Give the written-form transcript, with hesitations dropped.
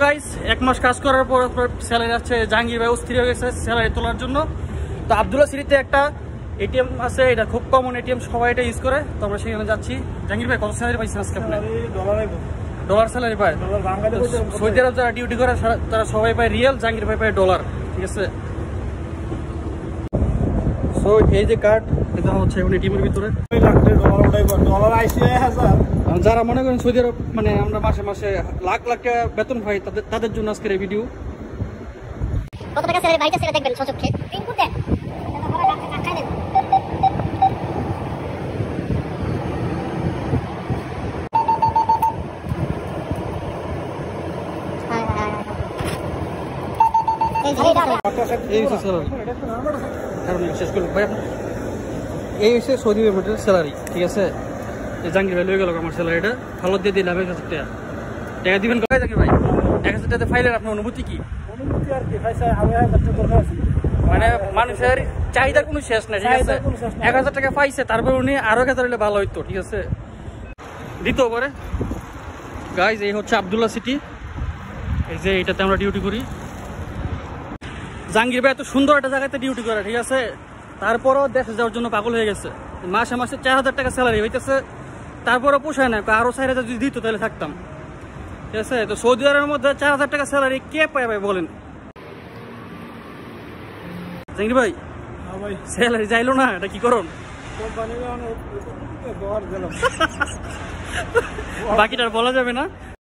Guys এক মাস কাজ করার পর স্যালারি আসছে। জাহাঙ্গীর ভাই অস্থির হয়ে গেছে স্যালারি তোলার জন্য। তো আব্দুল্লাহ সিটিতে একটা এটিএম আছে, এটা খুব কমন এটিএম, সবাই এটা ইউজ করে। তো আমরা সেখানে যাচ্ছি। জাহাঙ্গীর ভাই কত স্যালারি পাইছেন আজকে আপনি? ডলার স্যালারি পায়। সৌদি আরব যারা ডিউটি করে তারা সবাই পায় রিয়েল, জাহাঙ্গীর ভাই পায় ডলার। ঠিক আছে, সো এই যে কার্ড এটা হচ্ছে এখন এটিএমের ভিতরে যারা মনে করেন সৌদি আরব মানে আমরা মাসে মাসে লাখ লাখ টাকা বেতন পাই তাদের জন্য আজকের এই ভিডিও। কত টাকা স্যালারি ভাইটা সেটা দেখবেন সচক্ষে। পিনকোড দেন। এই হচ্ছে সৌদি পেমেন্টের স্যালারি। ঠিক আছে, জাহাঙ্গীর ভাই লয়ে গেল আমার স্যালারিটা, ভালো দিয়ে দিলাম 1,000 টাকা। টাকা দিবেন কয় জাহাঙ্গীর ভাই? 1,000 টাকা ফাইলের আপনার অনুভূতি কি? অনুভূতি আর কি মানে মানুষের চাহিদার কোনো শেষ নাই। ঠিক আছে, 1,000 টাকা পাইছে, তারপর উনি আরো 1,000 হলে ভালো হইতো। ঠিক আছে, দিতে পারে। গাইজ এই হচ্ছে আব্দুল্লাহ সিটি, এই যে এটাতে আমরা ডিউটি করি। জাহাঙ্গীর ভাই এত সুন্দর একটা জায়গাতে ডিউটি করে, ঠিক আছে, তারপরও দেশে যাওয়ার জন্য পাগল হয়ে গেছে। মাসে মাসে 4,000 টাকা স্যালারি হইতেছে, তারপরও পোষায় না। আরো 4,000 যদি দিত তাহলে থাকতাম। ঠিক আছে, তো সৌদি আরবের মধ্যে 4,000 টাকা স্যালারি কে পায় ভাই বলেন? জাহাঙ্গীর ভাই স্যালারি যাইলো না, এটা কি করুন? বাকিটা বলা যাবে না।